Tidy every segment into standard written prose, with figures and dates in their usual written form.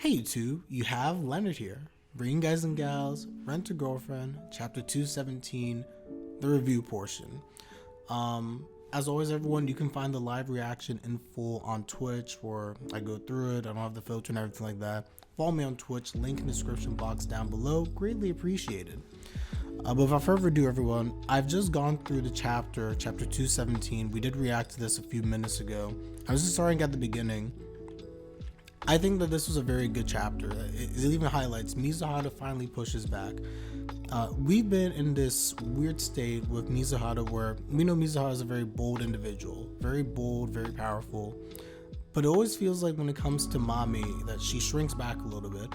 Hey YouTube, you have Leonard here, bringing guys and gals, Rent a Girlfriend, chapter 217, the review portion. As always everyone, you can find the live reaction in full on Twitch where I go through it, I don't have the filter and everything like that. Follow me on Twitch, link in the description box down below, greatly appreciated. But without further ado everyone, I've just gone through the chapter 217, we did react to this a few minutes ago. I was just starting at the beginning. I think that this was a very good chapter. It even highlights Mizuhara finally pushes back. We've been in this weird state with Mizuhara where we know Mizuhara is a very bold individual, very bold, very powerful, but it always feels like when it comes to Mami that she shrinks back a little bit,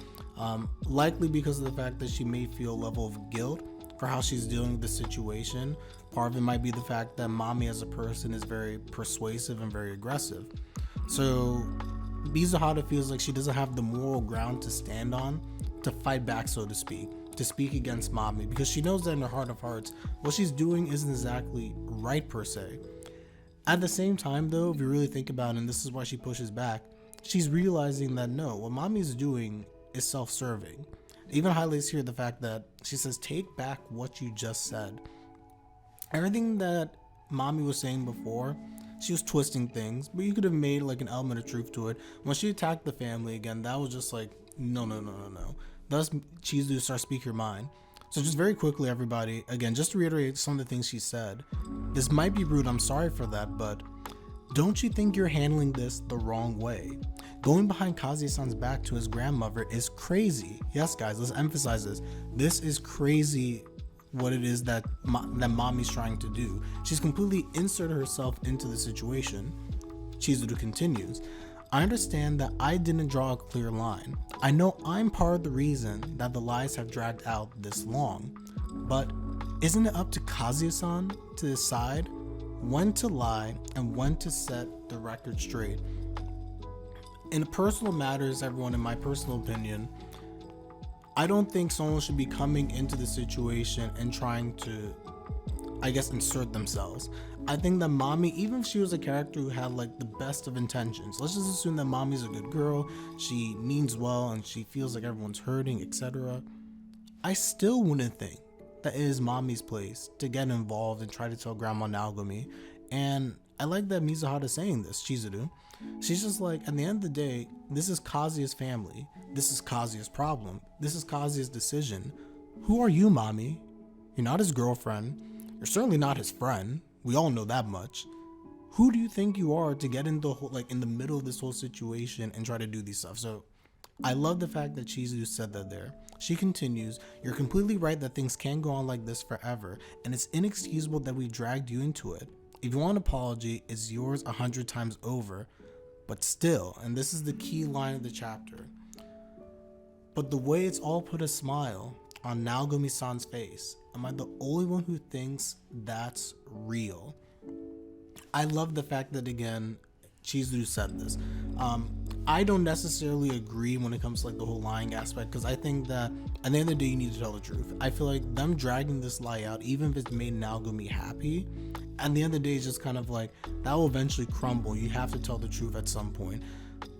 likely because of the fact that she may feel a level of guilt for how she's dealing with the situation. Part of it might be the fact that Mami as a person is very persuasive and very aggressive. So Mizuhara feels like she doesn't have the moral ground to stand on to fight back, so to speak against Mami, because she knows that in her heart of hearts what she's doing isn't exactly right per se. At the same time though, if you really think about it, and this is why she pushes back, she's realizing that no, what Mami's doing is self-serving. It even highlights here the fact that she says, take back what you just said. Everything that Mami was saying before, she was twisting things, but you could have made like an element of truth to it. When she attacked the family again, that was just like, no. Thus, Chizuru starts speak your mind. So just very quickly, everybody, again, just to reiterate some of the things she said, this might be rude, I'm sorry for that, but don't you think you're handling this the wrong way? Going behind Kazuya-san's back to his grandmother is crazy. Yes, guys, let's emphasize this. This is crazy what it is that Mami's trying to do. She's completely inserted herself into the situation. Chizuru continues, I understand that I didn't draw a clear line. I know I'm part of the reason that the lies have dragged out this long, but isn't it up to Kazuya-san to decide when to lie and when to set the record straight? In personal matters, everyone, in my personal opinion, I don't think someone should be coming into the situation and trying to, I guess, insert themselves. I think that Mami, even if she was a character who had like the best of intentions, let's just assume that Mami's a good girl, she means well and she feels like everyone's hurting, etc. I still wouldn't think that it is Mami's place to get involved and try to tell Grandma Naogomi. And I like that Mizuhara saying this, Chizuru. She's just like, at the end of the day, this is Kazuya's family. This is Kazuya's problem. This is Kazuya's decision. Who are you, Mami? You're not his girlfriend. You're certainly not his friend. We all know that much. Who do you think you are to get in the whole, in the middle of this whole situation and try to do these stuff? So I love the fact that Chizuru said that there. She continues, you're completely right that things can't go on like this forever, and it's inexcusable that we dragged you into it. If you want an apology, it's yours 100 times over. But still, and this is the key line of the chapter, but the way it's all put a smile on Naogomi-san's face, am I the only one who thinks that's real? I love the fact that, again, Chizuru said this. I don't necessarily agree when it comes to like the whole lying aspect, because I think that at the end of the day you need to tell the truth. I feel like them dragging this lie out, even if it's made Naogomi happy, at the end of the day it's just kind of like that will eventually crumble. You have to tell the truth at some point.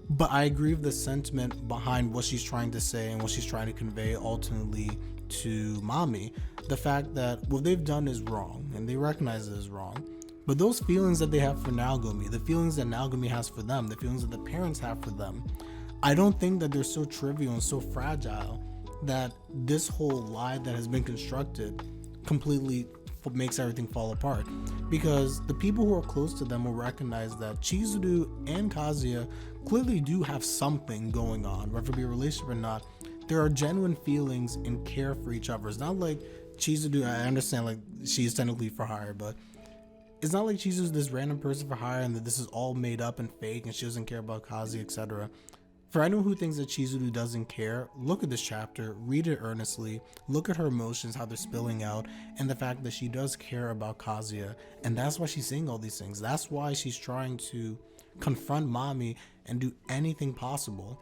But I agree with the sentiment behind what she's trying to say and what she's trying to convey ultimately to Mami. The fact that what they've done is wrong and they recognize it is wrong. But those feelings that they have for Naogomi, the feelings that Naogomi has for them, the feelings that the parents have for them, I don't think that they're so trivial and so fragile that this whole lie that has been constructed completely makes everything fall apart. Because the people who are close to them will recognize that Chizuru and Kazuya clearly do have something going on, whether it be a relationship or not. There are genuine feelings and care for each other. It's not like Chizuru, I understand like she's technically for hire, but it's not like Chizuru's this random person for hire and that this is all made up and fake and she doesn't care about Kazuya, etc. For anyone who thinks that Chizuru doesn't care, look at this chapter, read it earnestly, look at her emotions, how they're spilling out, and the fact that she does care about Kazuya, and that's why she's saying all these things. That's why she's trying to confront Mami and do anything possible.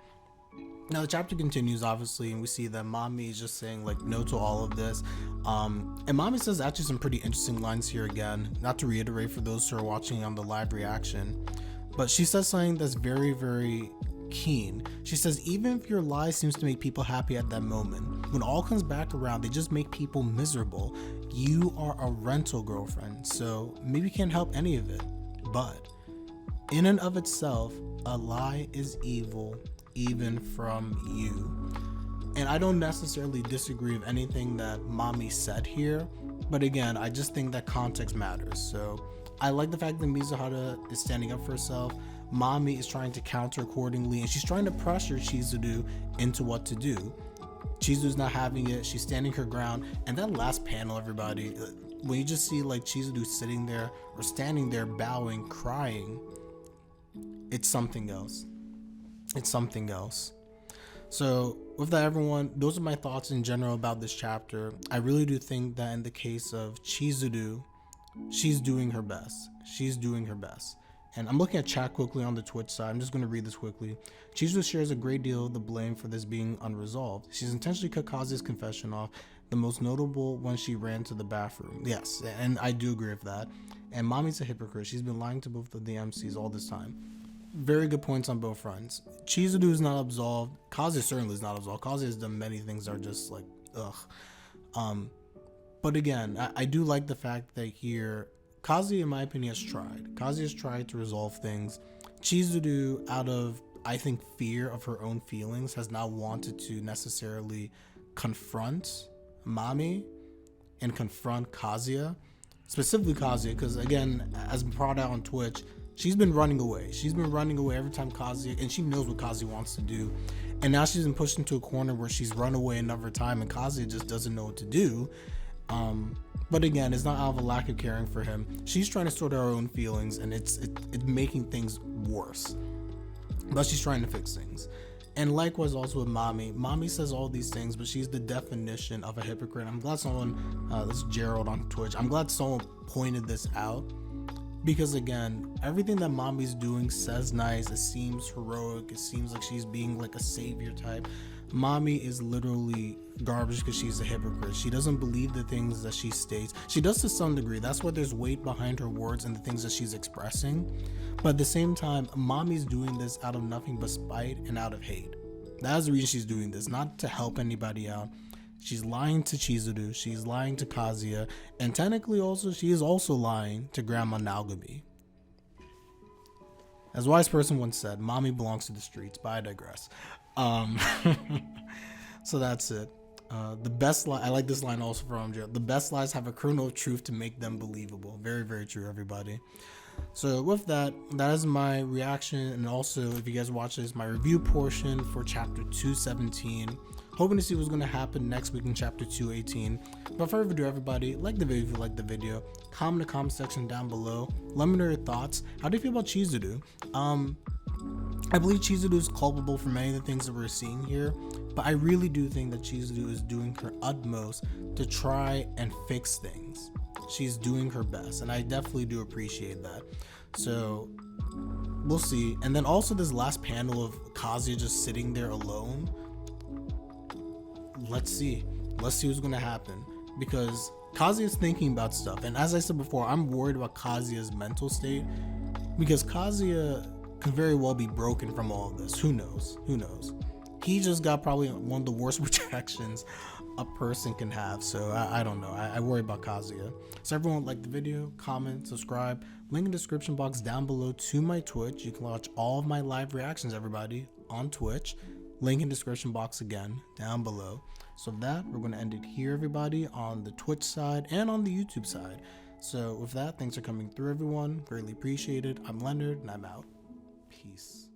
Now the chapter continues, obviously, and we see that Mami is just saying like no to all of this. And Mami says actually some pretty interesting lines here again, not to reiterate for those who are watching on the live reaction, but she says something that's very, very keen. She says, even if your lie seems to make people happy at that moment, when all comes back around, they just make people miserable. You are a rental girlfriend, so maybe you can't help any of it. But in and of itself, a lie is evil, even from you. And I don't necessarily disagree with anything that Mami said here, but again, I just think that context matters. So I like the fact that Mizuhara is standing up for herself. Mami is trying to counter accordingly, and she's trying to pressure Chizuru into what to do. Chizuru's not having it. She's standing her ground. And that last panel, everybody, when you just see like Chizuru sitting there or standing there bowing, crying, it's something else. It's something else. So with that, everyone, those are my thoughts in general about this chapter. I really do think that in the case of Chizuru, she's doing her best. She's doing her best. And I'm looking at chat quickly on the Twitch side. I'm just going to read this quickly. Chizuru shares a great deal of the blame for this being unresolved. She's intentionally cut Kazuya's confession off, the most notable when she ran to the bathroom. Yes, and I do agree with that. And Mami's a hypocrite. She's been lying to both of the MCs all this time. Very good points on both fronts. Chizuru is not absolved. Kazuya certainly is not absolved. Kazuya has done many things that are just like, ugh. But again, I do like the fact that here, Kazuya, in my opinion, has tried. Kazuya has tried to resolve things. Chizuru, out of, I think, fear of her own feelings, has not wanted to necessarily confront Mami and confront Kazuya. Specifically Kazuya, because again, as brought out on Twitch, she's been running away. She's been running away every time Kazuya, and she knows what Kazuya wants to do. And now she's been pushed into a corner where she's run away another time, and Kazuya just doesn't know what to do. But again, it's not out of a lack of caring for him. She's trying to sort out her own feelings, and it's making things worse. But she's trying to fix things. And likewise also with Mami. Mami says all these things, but she's the definition of a hypocrite. I'm glad someone, this is Gerald on Twitch, I'm glad someone pointed this out. Because again, everything that Mami's doing says nice, it seems heroic, it seems like she's being like a savior type. Mami is literally garbage because she's a hypocrite. She doesn't believe the things that she states. She does to some degree. That's why there's weight behind her words and the things that she's expressing. But at the same time, Mami's doing this out of nothing but spite and out of hate. That is the reason she's doing this, not to help anybody out. She's lying to Chizuru, she's lying to Kazuya, and technically also she is also lying to Grandma Naogomi. As a wise person once said, Mami belongs to the streets, but I digress. So that's it. The best lie, I like this line also from Gerald. The best lies have a kernel of truth to make them believable. Very, very true, everybody. So with that, that is my reaction, and also if you guys watch this, my review portion for chapter 217. Hoping to see what's going to happen next week in chapter 218. But further ado, everybody, like the video if you like the video. Comment in the comment section down below. Let me know your thoughts. How do you feel about Chizuru? I believe Chizuru is culpable for many of the things that we're seeing here, but I really do think that Chizuru is doing her utmost to try and fix things. She's doing her best, and I definitely do appreciate that. So we'll see. And then also this last panel of Kazuya just sitting there alone. Let's see what's gonna happen, because Kazuya's thinking about stuff, and as I said before, I'm worried about Kazuya's mental state, because Kazuya could very well be broken from all of this. Who knows? He just got probably one of the worst rejections a person can have, so I don't know. I worry about Kazuya. So everyone, like the video, comment, subscribe, link in the description box down below to my Twitch. You can watch all of my live reactions, everybody, on Twitch. Link in description box again down below. So with that, we're going to end it here, everybody, on the Twitch side and on the YouTube side. So with that, thanks for coming through, everyone. Greatly appreciated. I'm Leonard, and I'm out. Peace.